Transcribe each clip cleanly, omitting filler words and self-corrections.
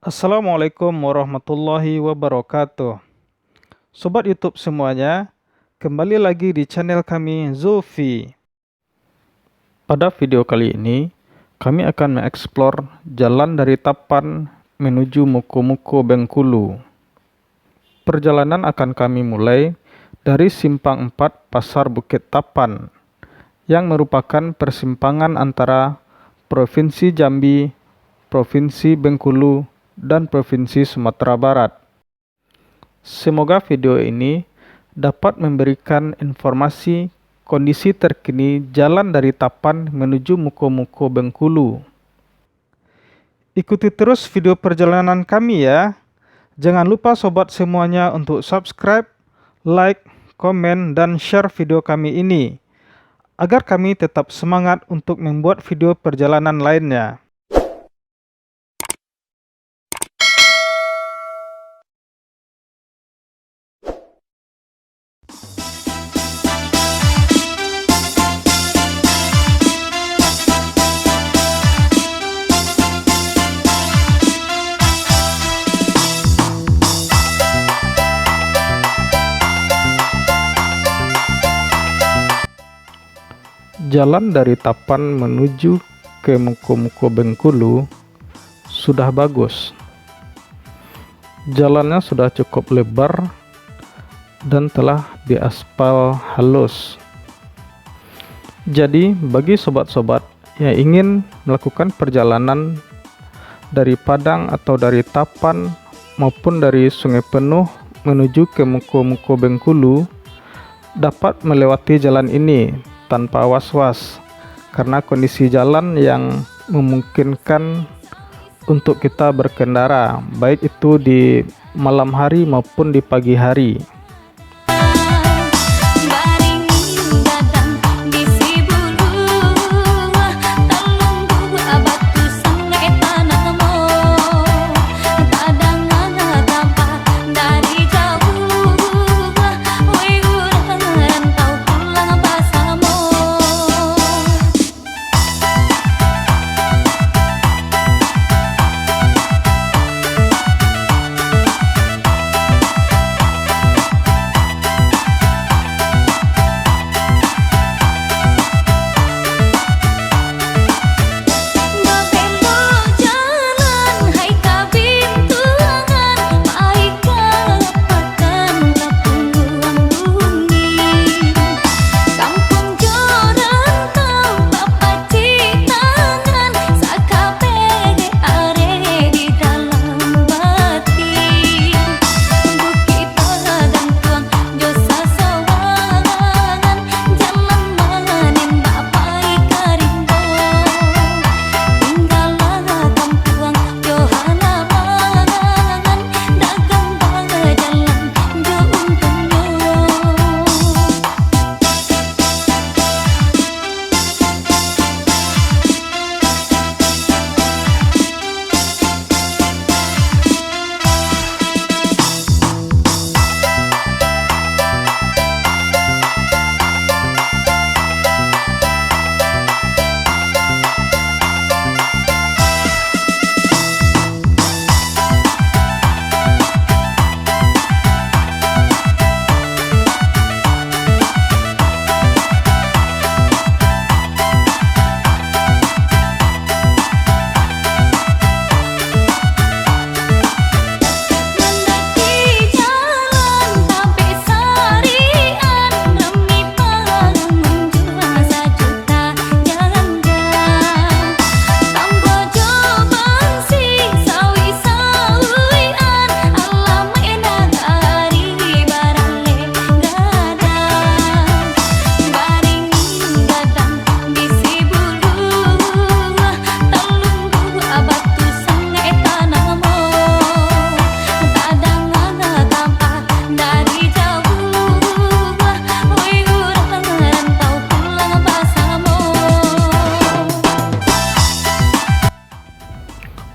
Assalamualaikum warahmatullahi wabarakatuh. Sobat YouTube semuanya, kembali lagi di channel kami Zulfi. Pada video kali ini, kami akan mengeksplor jalan dari Tapan menuju Muko-Muko Bengkulu. Perjalanan akan kami mulai dari Simpang 4 Pasar Bukit Tapan, yang merupakan persimpangan antara Provinsi Jambi, Provinsi Bengkulu, dan Provinsi Sumatera Barat. Semoga video ini dapat memberikan informasi kondisi terkini jalan dari Tapan menuju Muko-Muko Bengkulu. Ikuti terus video perjalanan kami ya. Jangan lupa sobat semuanya untuk subscribe, like, komen, dan share video kami ini, agar kami tetap semangat untuk membuat video perjalanan lainnya. Jalan dari Tapan menuju ke Muko-Muko Bengkulu sudah bagus. Jalannya sudah cukup lebar dan telah diaspal halus. Jadi bagi sobat-sobat yang ingin melakukan perjalanan dari Padang atau dari Tapan maupun dari Sungai Penuh menuju ke Muko-Muko Bengkulu, dapat melewati jalan ini tanpa was-was, karena kondisi jalan yang memungkinkan untuk kita berkendara, baik itu di malam hari maupun di pagi hari.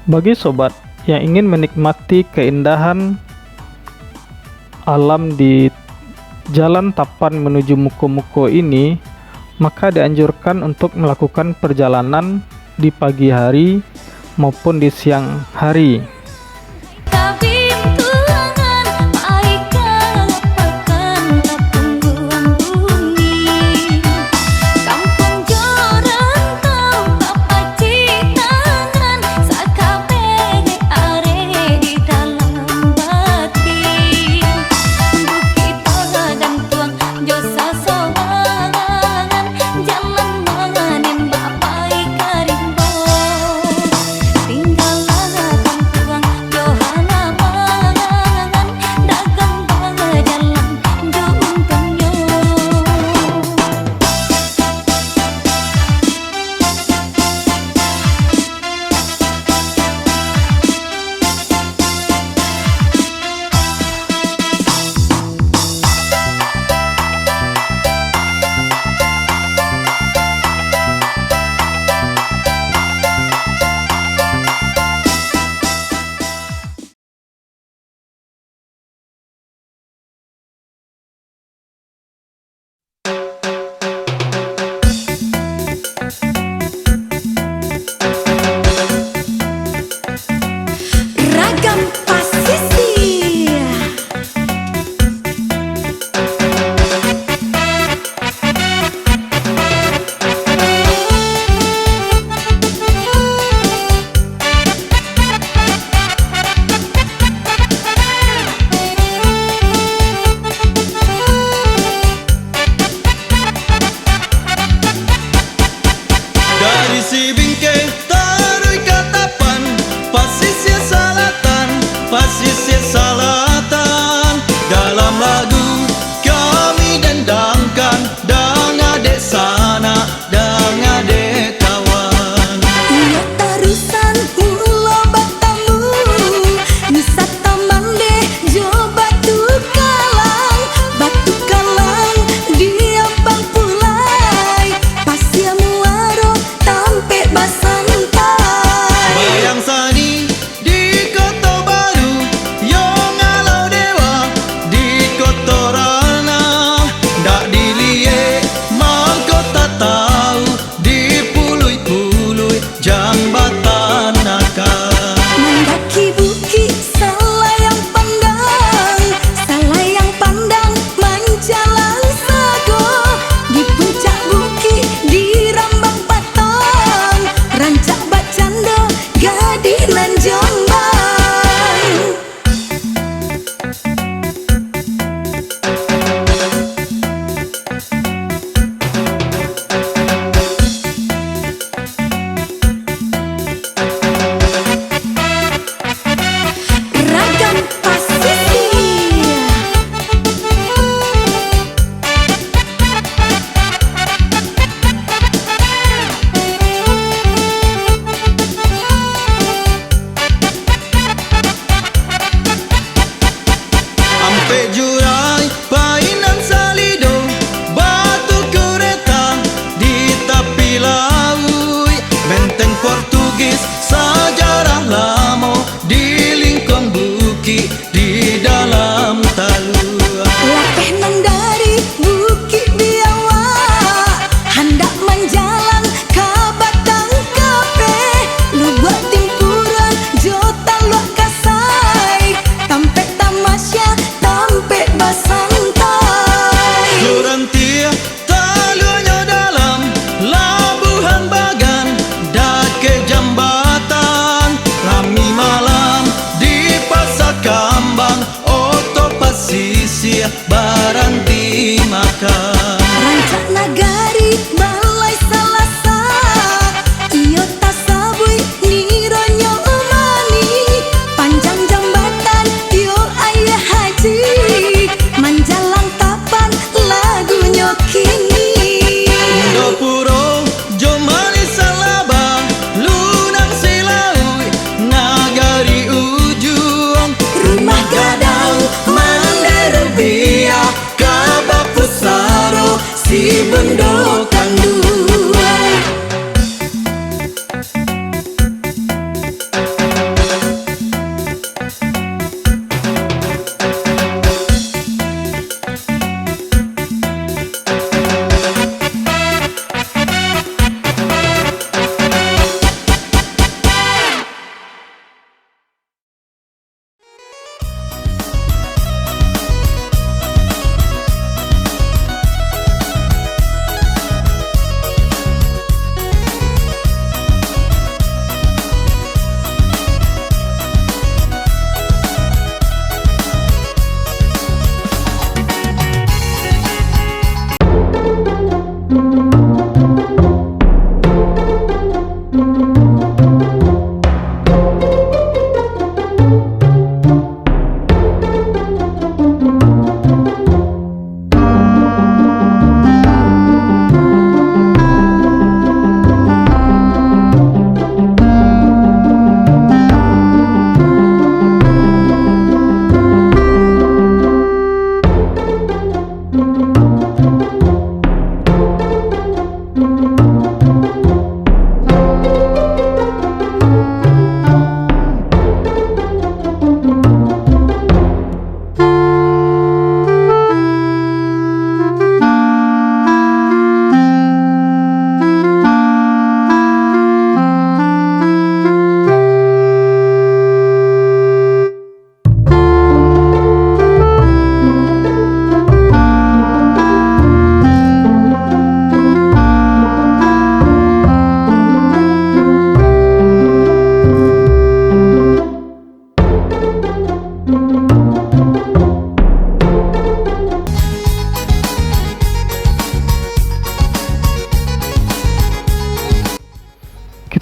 Bagi sobat yang ingin menikmati keindahan alam di jalan Tapan menuju Muko-Muko ini, maka dianjurkan untuk melakukan perjalanan di pagi hari maupun di siang hari.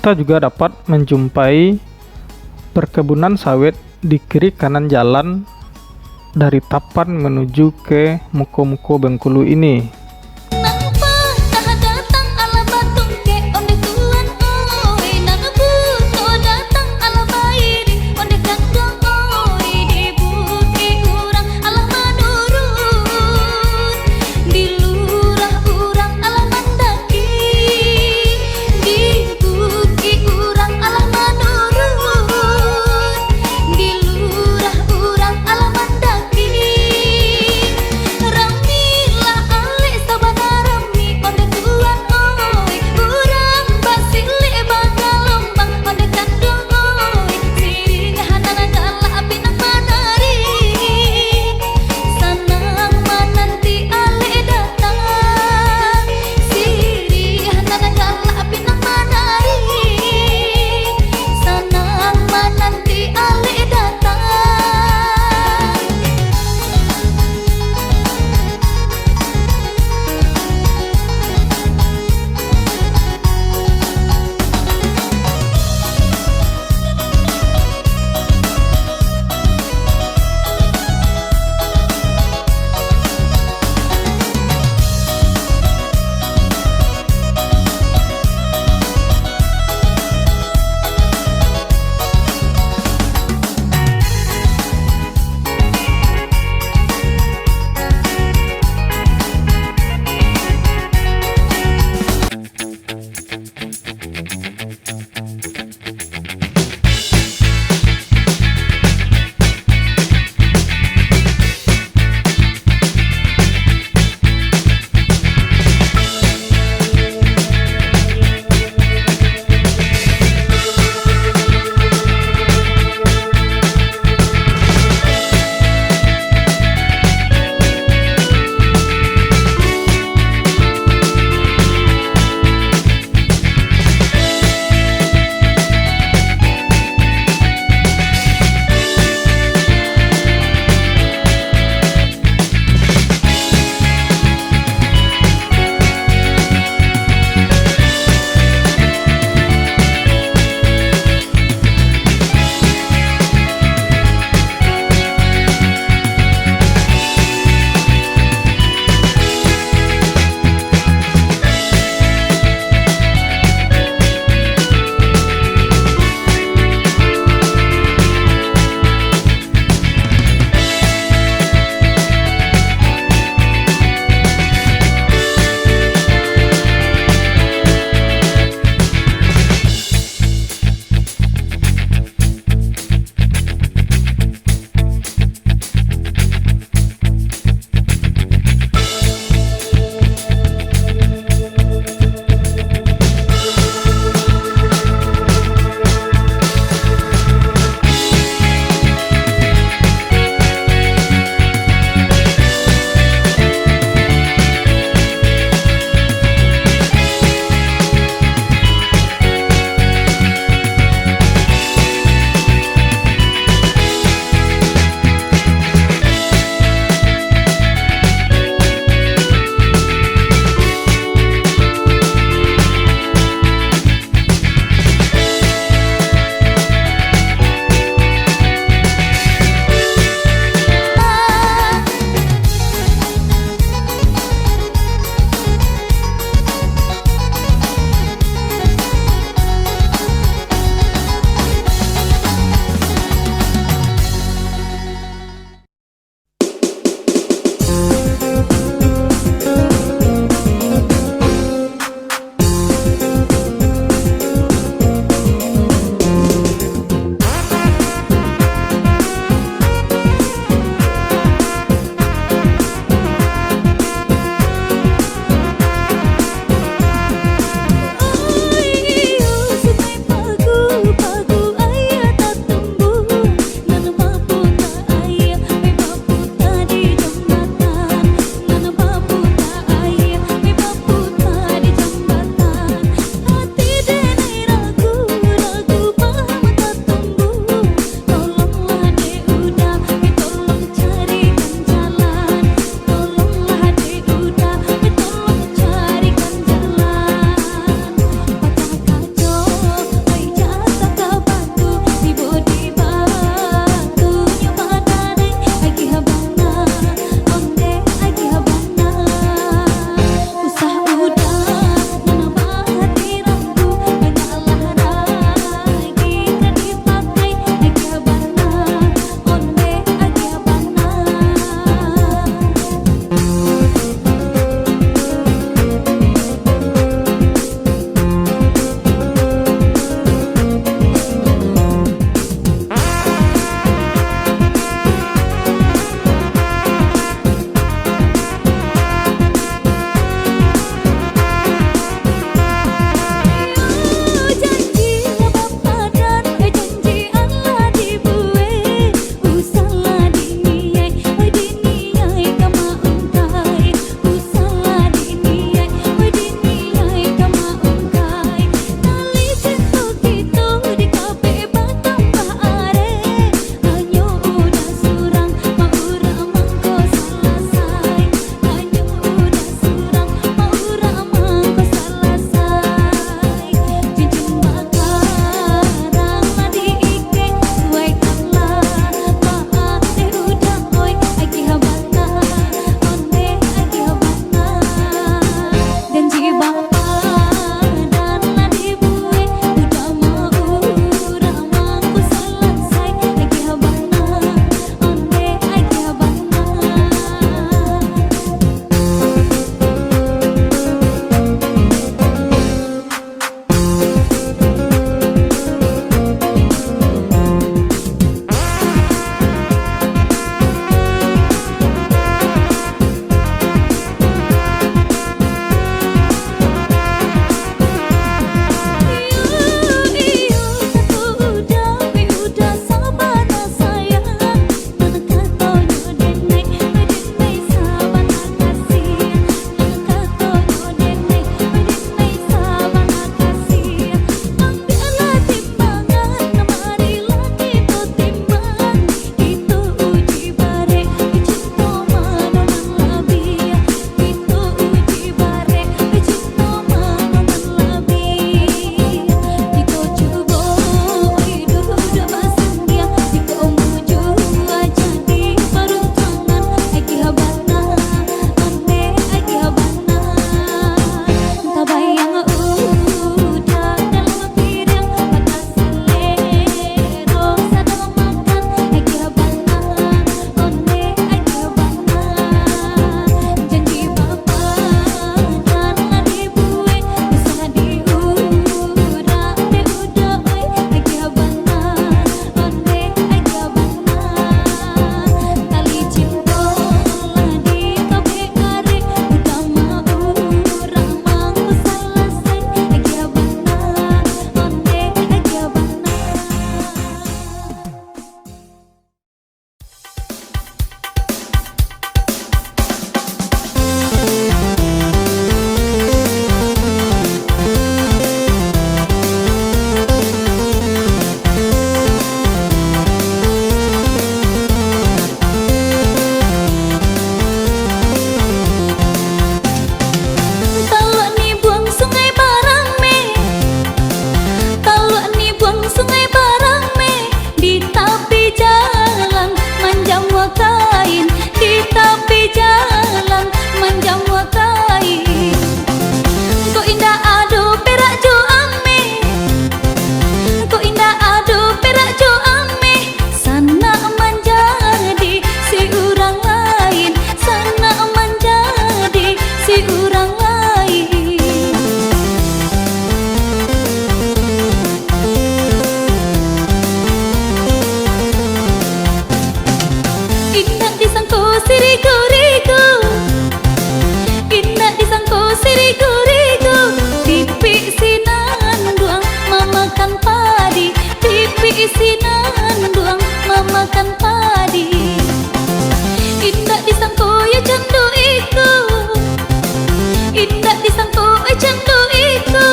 kita juga dapat menjumpai perkebunan sawit di kiri kanan jalan dari Tapan menuju ke Muko-Muko Bengkulu ini. sirigu-rigu, indah disangko sirigu-rigu. Pipi sinan duang mamakan padi, pipi sinan duang mamakan padi. Indah disangko ya candu iku, indah disangko candu iku.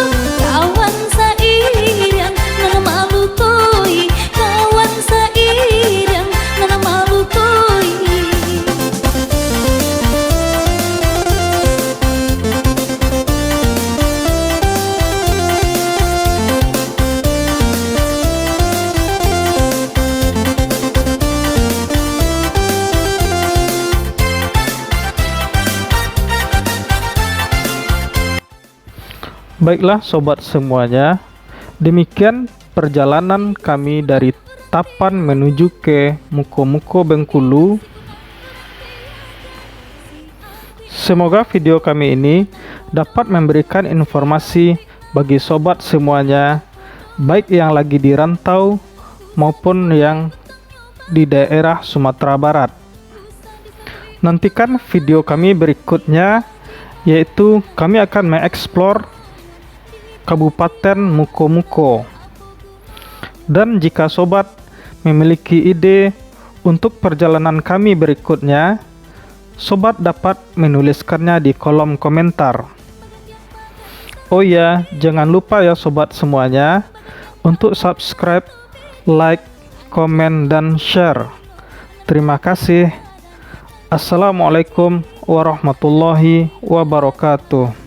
Kawan sairang ngana malu koi, kawan sairang ngana malu koi. Baiklah sobat semuanya, demikian perjalanan kami dari Tapan menuju ke Muko-Muko Bengkulu. Semoga video kami ini dapat memberikan informasi bagi sobat semuanya, baik yang lagi di rantau maupun yang di daerah Sumatera Barat. Nantikan video kami berikutnya, yaitu kami akan mengeksplor Kabupaten Muko-Muko. Dan jika sobat memiliki ide untuk perjalanan kami berikutnya, sobat dapat menuliskannya di kolom komentar. Oh ya, jangan lupa ya sobat semuanya untuk subscribe, like, komen, dan share. Terima kasih. Assalamualaikum warahmatullahi wabarakatuh.